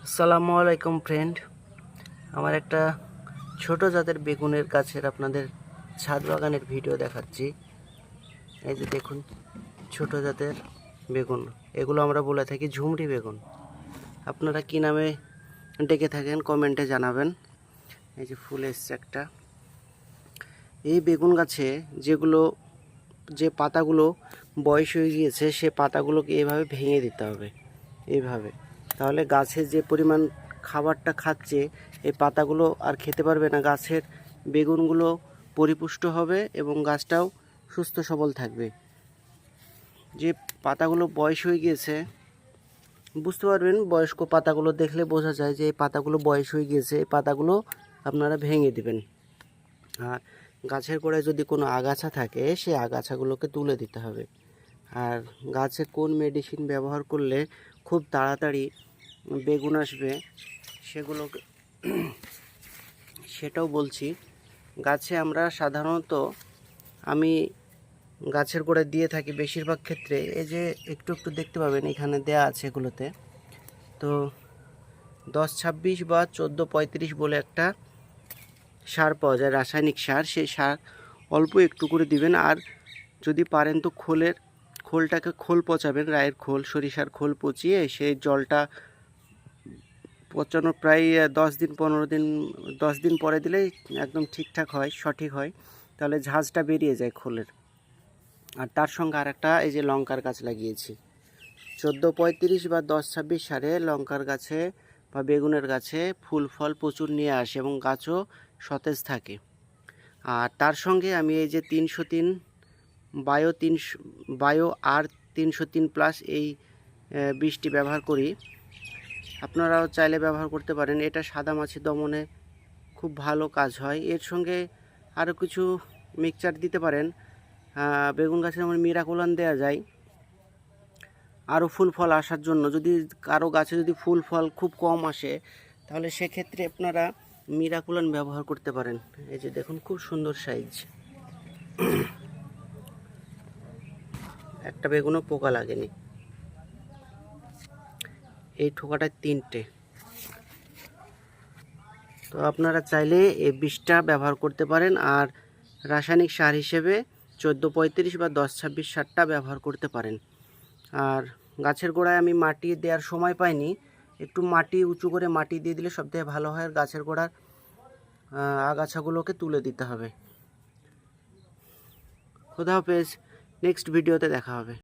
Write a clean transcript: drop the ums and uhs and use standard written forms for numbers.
আসসালামু আলাইকুম ফ্রেন্ড, আমার একটা ছোট জাতের বেগুনের গাছের আপনাদের ছাদ বাগানের ভিডিও দেখাচ্ছি। এই যে দেখুন, ছোট জাতের বেগুন, এগুলো আমরা বলে থাকি ঝুমরি বেগুন। আপনারা কি নামে ডেকে থাকেন কমেন্টে জানাবেন। এই যে ফুল এসছে একটা। এই বেগুন গাছে যে পাতাগুলো বয়স হয়ে গিয়েছে, সে পাতাগুলোকে এভাবে ভেঙে দিতে হবে এইভাবে। তাহলে গাছের যে পরিমাণ খাবারটা খাচ্ছে, এই পাতাগুলো আর খেতে পারবে না। গাছের বেগুনগুলো পরিপুষ্ট হবে এবং গাছটাও সুস্থ সবল থাকবে। যে পাতাগুলো বয়স হয়ে গিয়েছে, বুঝতে পারবেন, বয়স্ক পাতাগুলো দেখলে বোঝা যায় যে এই পাতাগুলো বয়স হয়ে গিয়েছে। এই পাতাগুলো আপনারা ভেঙে দিবেন। আর গাছের গোড়ায় যদি কোনো আগাছা থাকে, সেই আগাছাগুলোকে তুলে দিতে হবে। আর গাছে কোন মেডিসিন ব্যবহার করলে খুব তাড়াতাড়ি বেগুন আসবে সেগুলোকে সেটাও বলছি। গাছে আমরা সাধারণত আমি গাছের গোড়ায় দিয়ে থাকি বেশিরভাগ ক্ষেত্রে। এই যে একটু একটু দেখতে পাবেন এখানে দেয়া আছে এগুলোতে। তো 10-26 বা 14-35 বলে একটা সার পাওয়া যায়, রাসায়নিক সার। সেই সার অল্প একটু করে দিবেন। আর যদি পারেন তো খোলটাকে খোল পচাবেন, রায়ের খোল, সরিষার খোল পচিয়ে সেই জলটা পচানোর প্রায় 10 দিন পরে দিলেই একদম ঠিকঠাক হয়, সঠিক হয়। তাহলে ঝাঁঝটা বেরিয়ে যায় খোলের। আর তার সঙ্গে আর একটা, এই যে লঙ্কার গাছ লাগিয়েছি, 14-35 বা 10-26 সারে লঙ্কার গাছে বা বেগুনের গাছে ফুল ফল প্রচুর নিয়ে আসে এবং গাছও সতেজ থাকে। আর তার সঙ্গে আমি এই যে 303 বায়ো আর 303+ এই বীজটি ব্যবহার করি। আপনারাও চাইলে ব্যবহার করতে পারেন। এটা সাদামাছি দমনে খুব ভালো কাজ হয়। এর সঙ্গে আরও কিছু মিক্সচার দিতে পারেন। বেগুন গাছে যেমন মিরাকুলান দেওয়া যায় আরও ফুল ফল আসার জন্য। যদি কারো গাছে যদি ফুল ফল খুব কম আসে, তাহলে সেক্ষেত্রে আপনারা মিরাকুলান ব্যবহার করতে পারেন। এই যে দেখুন, খুব সুন্দর সাইজ। একটা বেগুনও পোকা লাগেনি। এই ঠোকাটায় 3টে। তো আপনারা চাইলে এই বীজটা ব্যবহার করতে পারেন। আর রাসায়নিক সার হিসেবে 14-35 বা 10-26 সারটা ব্যবহার করতে পারেন। আর গাছের গোড়ায় আমি মাটি দেওয়ার সময় পাইনি, একটু মাটি উঁচু করে মাটি দিয়ে দিলে সবথেকে ভালো হয়। আর গাছের গোড়ার আগাছাগুলোকে তুলে দিতে হবে। খোদা হাফেজ, নেক্সট ভিডিওতে দেখা হবে।